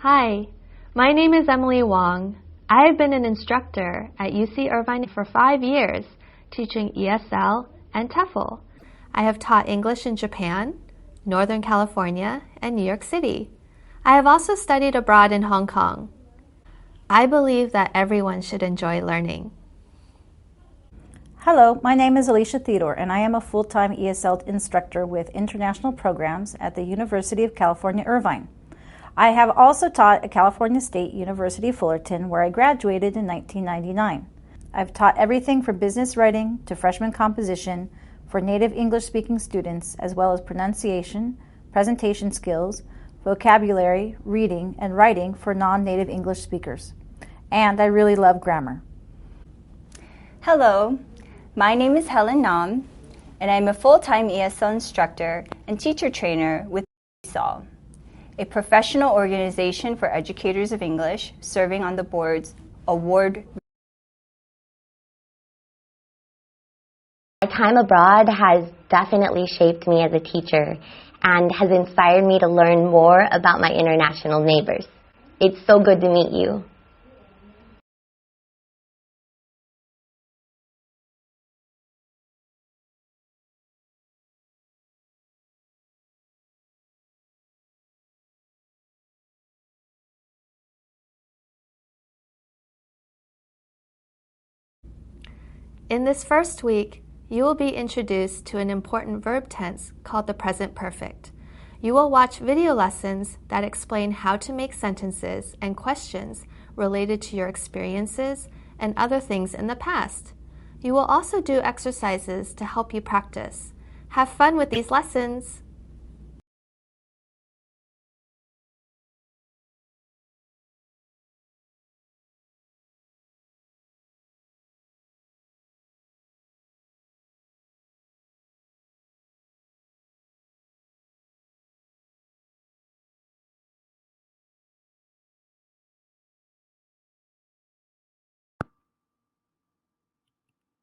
Hi, my name is Emily Wong. I have been an instructor at UC Irvine for 5 years, teaching ESL and TEFL. I have taught English in Japan, Northern California, and New York City. I have also studied abroad in Hong Kong. I believe that everyone should enjoy learning. Hello, my name is Alicia Theodore, and I am a full-time ESL instructor with international programs at the University of California, Irvine. I have also taught at California State University, Fullerton, where I graduated in 1999. I've taught everything from business writing to freshman composition for native English-speaking students, as well as pronunciation, presentation skills, vocabulary, reading, and writing for non-native English speakers. And I really love grammar. Hello, my name is Helen Nam, and I'm a full-time ESL instructor and teacher trainer with ESL, a professional organization for educators of English serving on the board's award. My time abroad has definitely shaped me as a teacher and has inspired me to learn more about my international neighbors. It's so good to meet you. In this first week, you will be introduced to an important verb tense called the present perfect. You will watch video lessons that explain how to make sentences and questions related to your experiences and other things in the past. You will also do exercises to help you practice. Have fun with these lessons!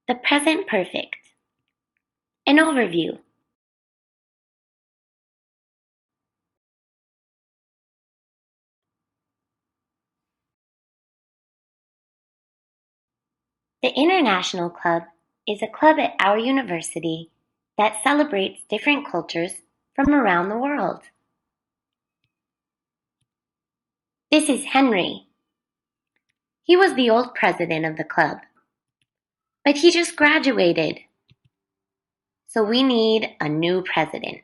The present perfect. An overview. The International Club is a club at our university that celebrates different cultures from around the world. This is Henry. He was the old president of the club, but he just graduated. So we need a new president.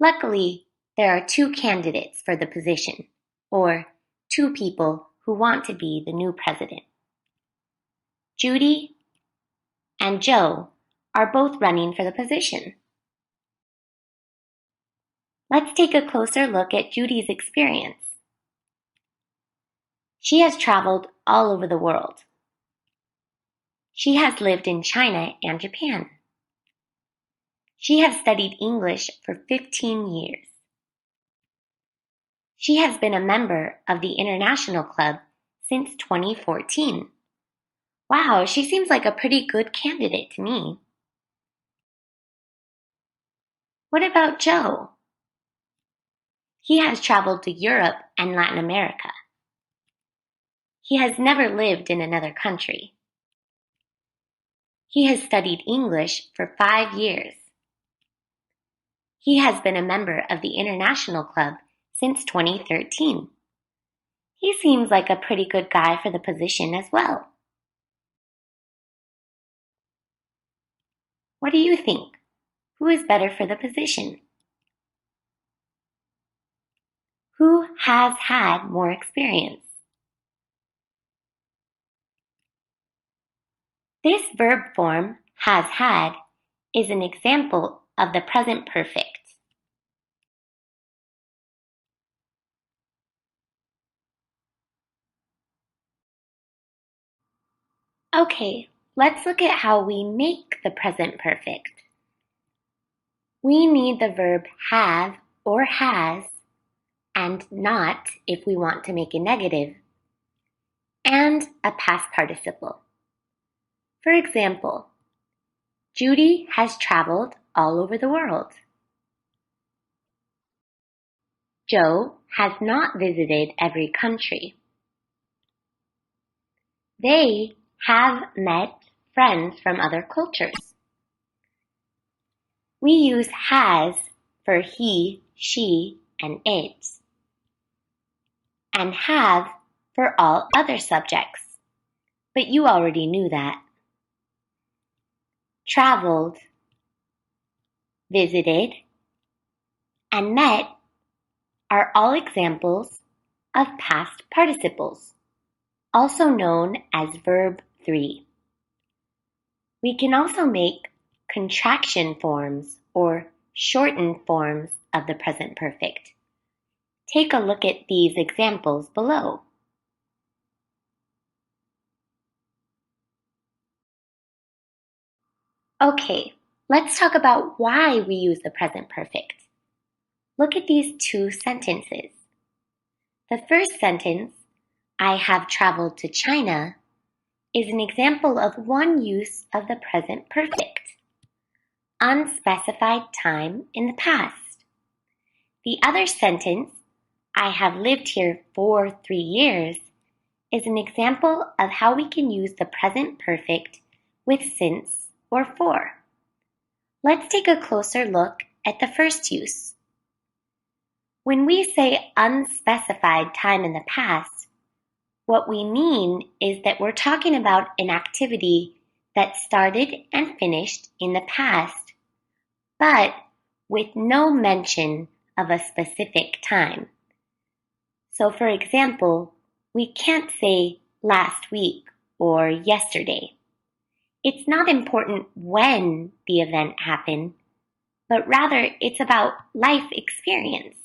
Luckily, there are 2 candidates for the position, or 2 people who want to be the new president. Judy and Joe are both running for the position. Let's take a closer look at Judy's experience. She has traveled all over the world. She has lived in China and Japan. She has studied English for 15 years. She has been a member of the International Club since 2014. Wow, she seems like a pretty good candidate to me. What about Joe? He has traveled to Europe and Latin America. He has never lived in another country. He has studied English for 5 years. He has been a member of the International Club since 2013. He seems like a pretty good guy for the position as well. What do you think? Who is better for the position? Who has had more experience? This verb form, has had, is an example of the present perfect. Okay, let's look at how we make the present perfect. We need the verb have or has, and not if we want to make a negative, and a past participle. For example, Judy has traveled all over the world. Joe has not visited every country. They have met friends from other cultures. We use has for he, she, and it, and have for all other subjects, but you already knew that. Traveled, visited, and met are all examples of past participles, also known as verb 3. We can also make contraction forms or shortened forms of the present perfect. Take a look at these examples below. Okay, let's talk about why we use the present perfect. Look at these two sentences. The first sentence, I have traveled to China, is an example of one use of the present perfect. Unspecified time in the past. The other sentence, I have lived here for 3 years, is an example of how we can use the present perfect with since or for. Let's take a closer look at the first use. When we say unspecified time in the past, what we mean is that we're talking about an activity that started and finished in the past, but with no mention of a specific time. So for example, we can't say last week or yesterday. It's not important when the event happened, but rather it's about life experience.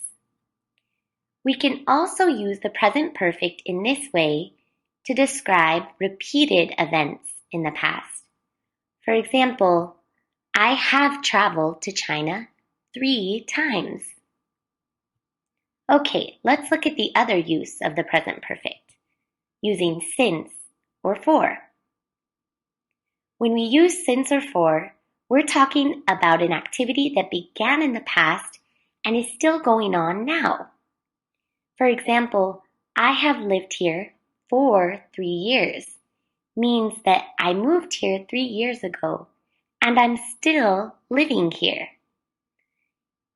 We can also use the present perfect in this way to describe repeated events in the past. For example, I have traveled to China 3 times. Okay, let's look at the other use of the present perfect, using since or for. When we use since or for, we're talking about an activity that began in the past and is still going on now. For example, I have lived here for 3 years means that I moved here 3 years ago and I'm still living here.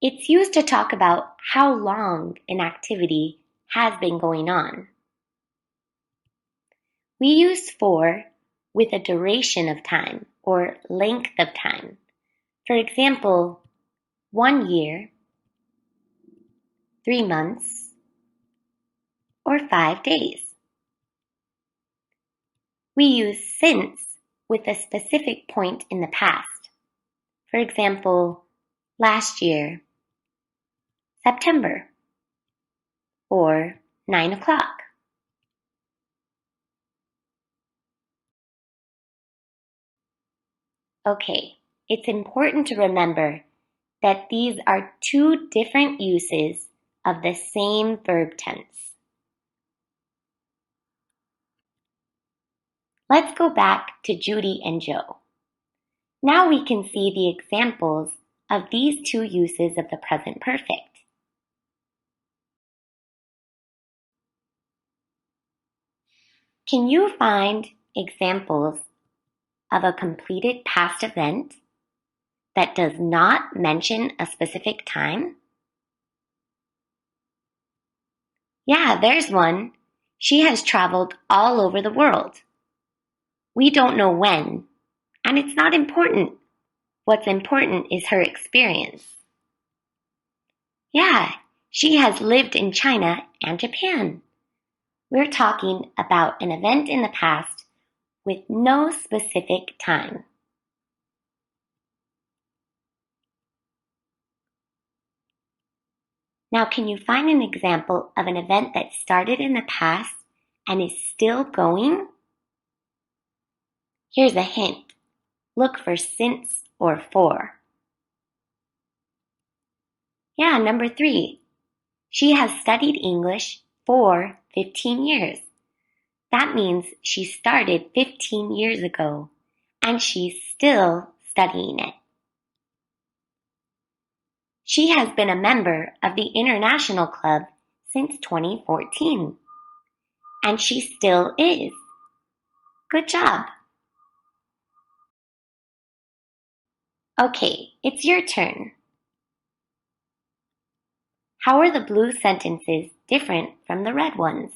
It's used to talk about how long an activity has been going on. We use for with a duration of time or length of time. For example, 1 year, 3 months, or 5 days. We use since with a specific point in the past. For example, last year, September, or 9 o'clock. Okay, it's important to remember that these are 2 different uses of the same verb tense. Let's go back to Judy and Joe. Now we can see the examples of these 2 uses of the present perfect. Can you find examples of a completed past event that does not mention a specific time? Yeah, there's one. She has traveled all over the world. We don't know when, and it's not important. What's important is her experience. Yeah, she has lived in China and Japan. We're talking about an event in the past with no specific time. Now, can you find an example of an event that started in the past and is still going? Here's a hint. Look for since or for. Yeah, number 3. She has studied English for 15 years. That means she started 15 years ago, and she's still studying it. She has been a member of the International Club since 2014. And she still is. Good job. Okay, it's your turn. How are the blue sentences different from the red ones?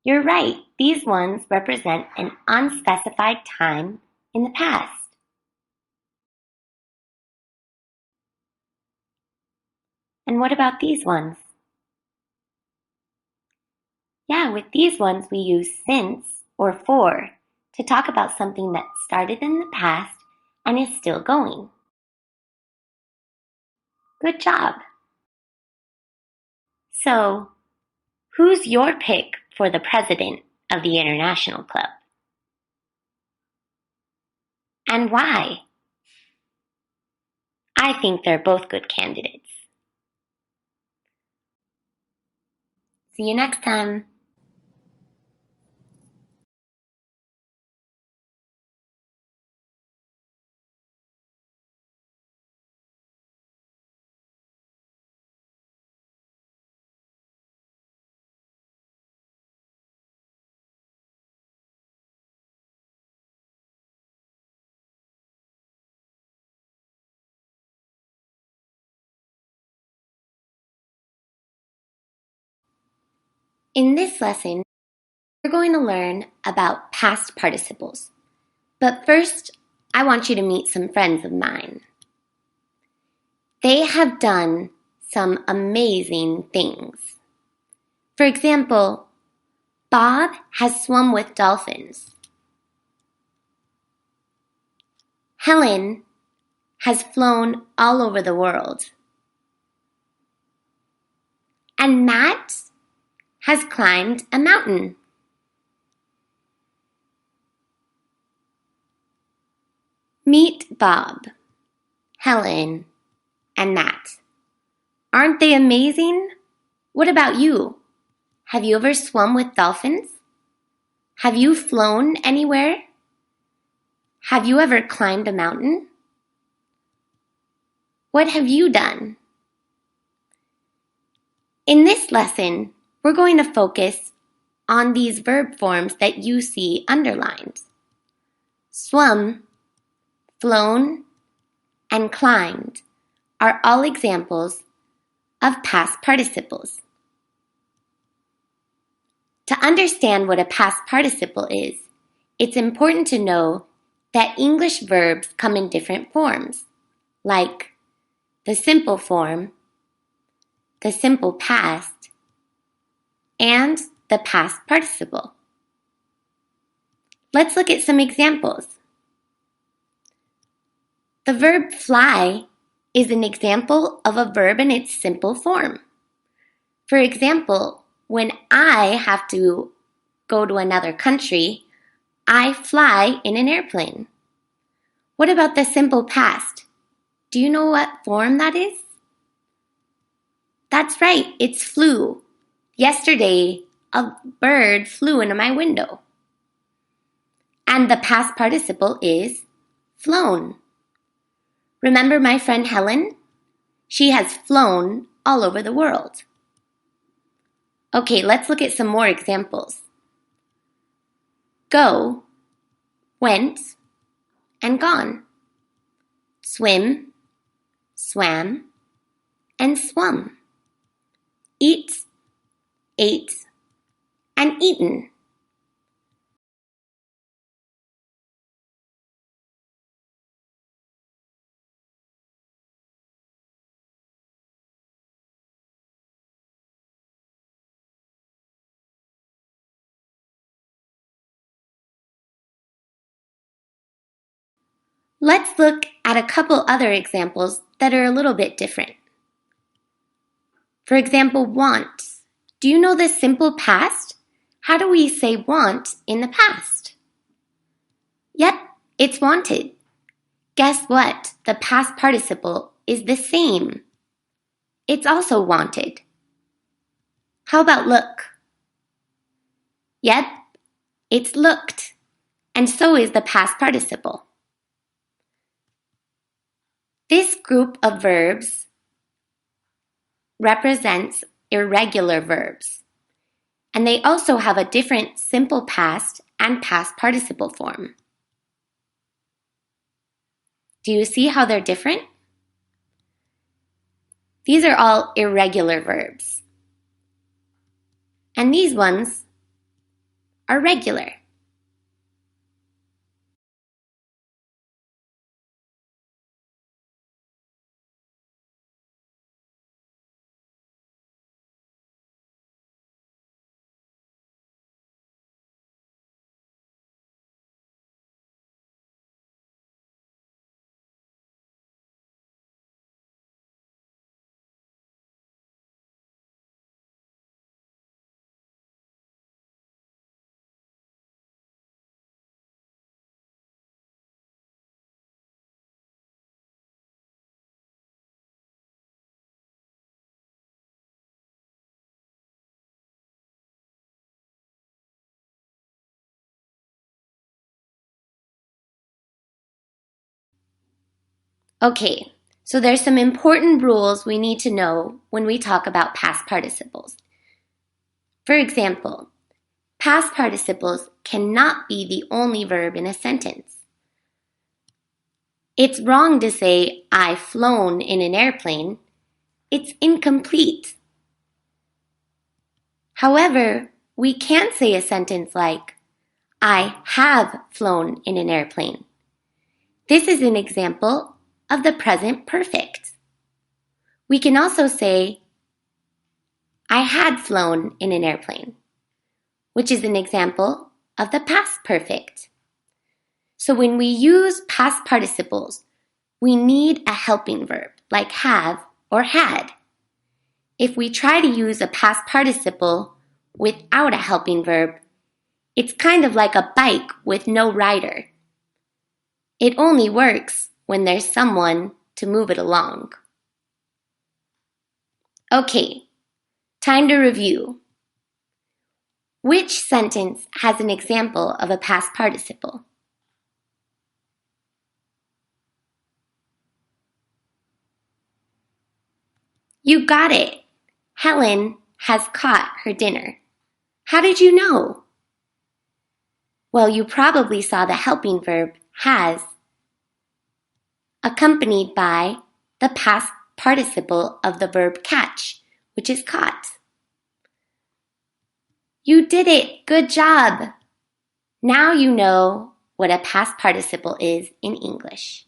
You're right. These ones represent an unspecified time in the past. And what about these ones? Yeah, with these ones we use since or for to talk about something that started in the past and is still going. Good job. So, who's your pick for the president of the International Club? And why? I think they're both good candidates. See you next time. In this lesson, we're going to learn about past participles. But first, I want you to meet some friends of mine. They have done some amazing things. For example, Bob has swum with dolphins. Helen has flown all over the world. And Matt has climbed a mountain. Meet Bob, Helen, and Matt. Aren't they amazing? What about you? Have you ever swum with dolphins? Have you flown anywhere? Have you ever climbed a mountain? What have you done? In this lesson, we're going to focus on these verb forms that you see underlined. Swum, flown, and climbed are all examples of past participles. To understand what a past participle is, it's important to know that English verbs come in different forms, like the simple form, the simple past, and the past participle. Let's look at some examples. The verb fly is an example of a verb in its simple form. For example, when I have to go to another country, I fly in an airplane. What about the simple past? Do you know what form that is? That's right, it's flew. Yesterday, a bird flew into my window. And the past participle is flown. Remember my friend Helen? She has flown all over the world. Okay, let's look at some more examples. Go, went, and gone. Swim, swam, and swum. Eat, ate, and eaten. Let's look at a couple other examples that are a little bit different. For example, want. Do you know the simple past? How do we say want in the past? Yep, it's wanted. Guess what? The past participle is the same. It's also wanted. How about look? Yep, it's looked. And so is the past participle. This group of verbs represents irregular verbs, and they also have a different simple past and past participle form. Do you see how they're different? These are all irregular verbs, and these ones are regular. Okay, so there's some important rules we need to know when we talk about past participles. For example, past participles cannot be the only verb in a sentence. It's wrong to say, I've flown in an airplane. It's incomplete. However, we can say a sentence like, I have flown in an airplane. This is an example of the present perfect. We can also say, I had flown in an airplane, which is an example of the past perfect. So when we use past participles, we need a helping verb like have or had. If we try to use a past participle without a helping verb, it's kind of like a bike with no rider. It only works when there's someone to move it along. Okay, time to review. Which sentence has an example of a past participle? You got it. Helen has caught her dinner. How did you know? Well, you probably saw the helping verb has accompanied by the past participle of the verb catch, which is caught. You did it! Good job! Now you know what a past participle is in English.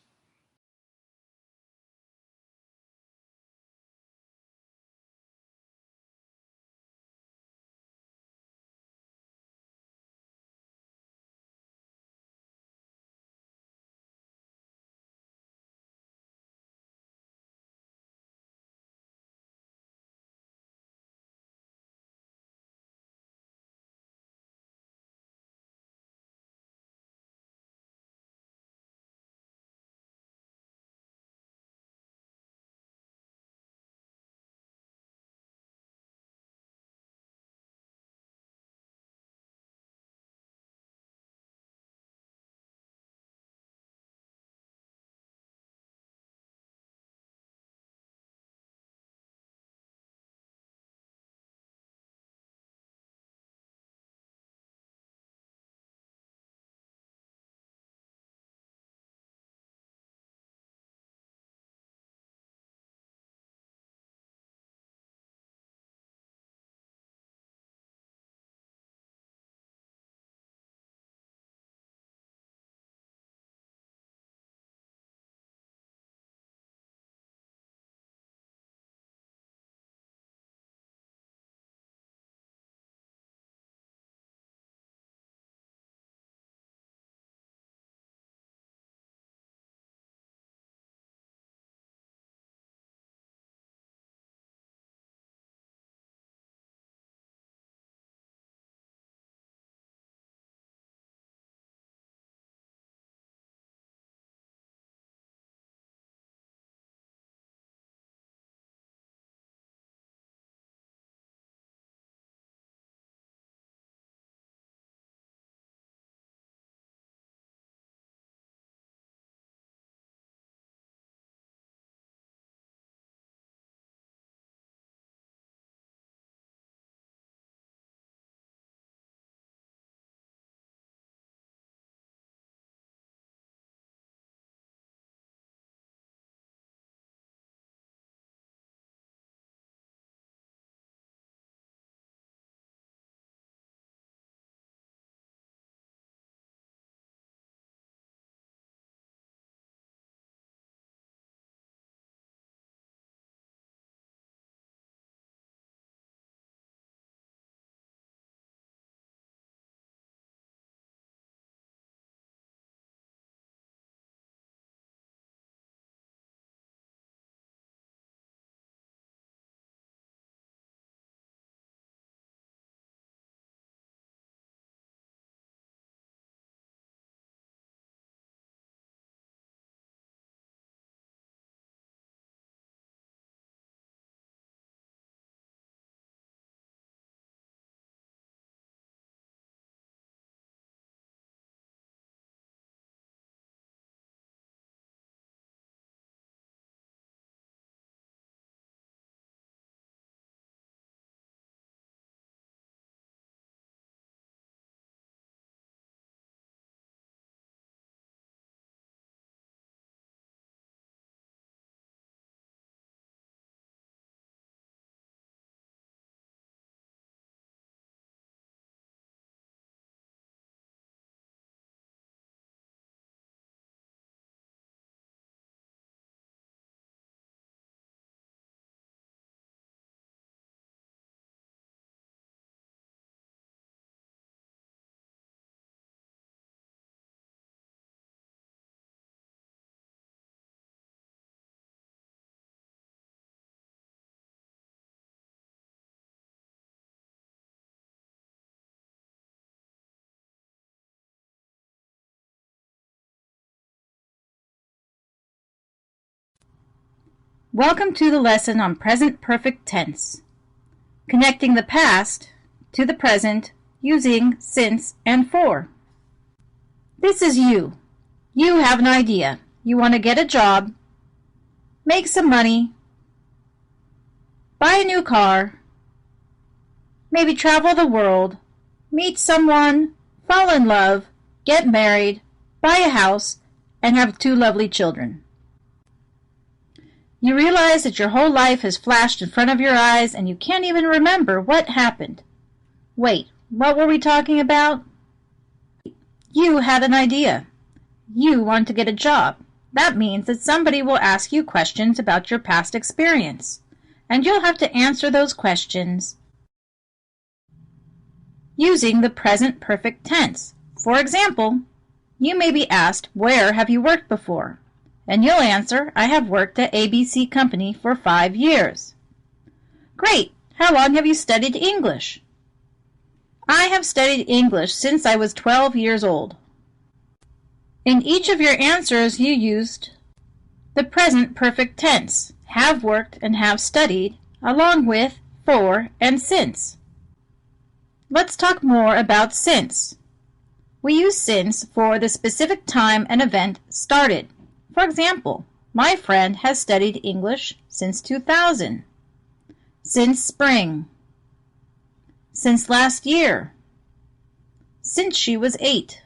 Welcome to the lesson on present perfect tense, connecting the past to the present using since and for. This is you. You have an idea. You want to get a job, make some money, buy a new car, maybe travel the world, meet someone, fall in love, get married, buy a house, and have 2 lovely children. You realize that your whole life has flashed in front of your eyes and you can't even remember what happened. Wait, what were we talking about? You had an idea. You want to get a job. That means that somebody will ask you questions about your past experience, and you'll have to answer those questions using the present perfect tense. For example, you may be asked, where have you worked before? And you'll answer, I have worked at ABC Company for 5 years. Great! How long have you studied English? I have studied English since I was 12 years old. In each of your answers, you used the present perfect tense, have worked and have studied, along with for and since. Let's talk more about since. We use since for the specific time an event started. For example, my friend has studied English since 2000, since spring, since last year, since she was 8.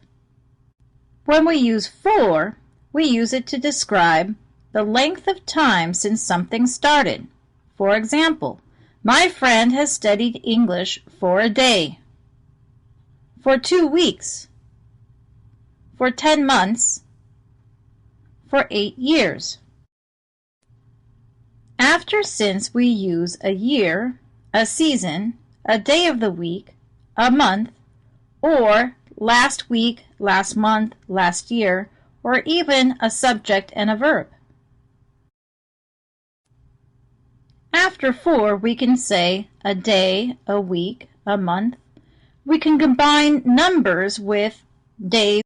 When we use for, we use it to describe the length of time since something started. For example, my friend has studied English for a day, for 2 weeks, for 10 months, for 8 years. After since, we use a year, a season, a day of the week, a month, or last week, last month, last year, or even a subject and a verb. After for, we can say a day, a week, a month. We can combine numbers with days,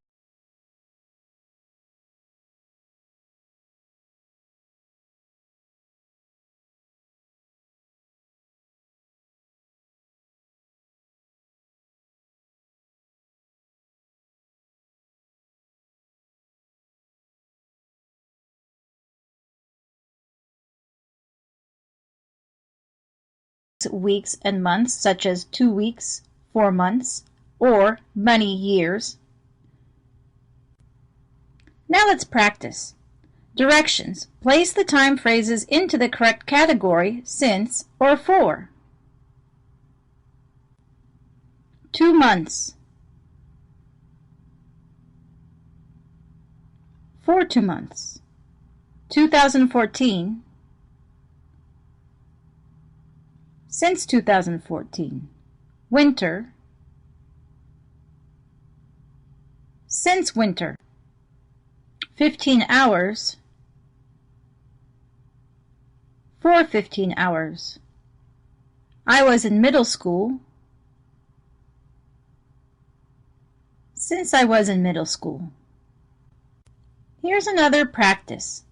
weeks, and months, such as 2 weeks, 4 months, or many years. Now let's practice. Directions. Place the time phrases into the correct category, since or for. 2 months. For 2 months. 2014. Since 2014. Winter. Since winter. 15 hours. For 15 hours. I was in middle school. Since I was in middle school. Here's another practice.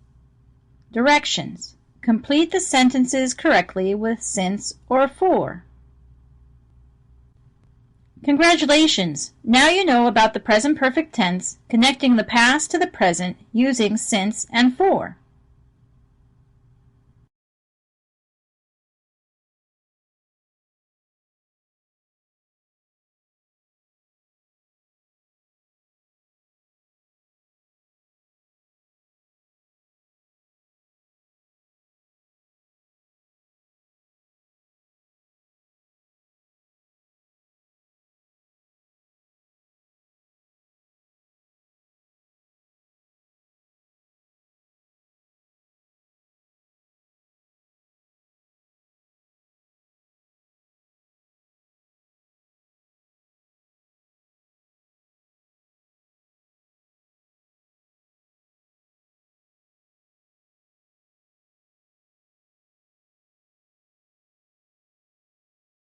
Directions. Complete the sentences correctly with since or for. Congratulations! Now you know about the present perfect tense, connecting the past to the present using since and for.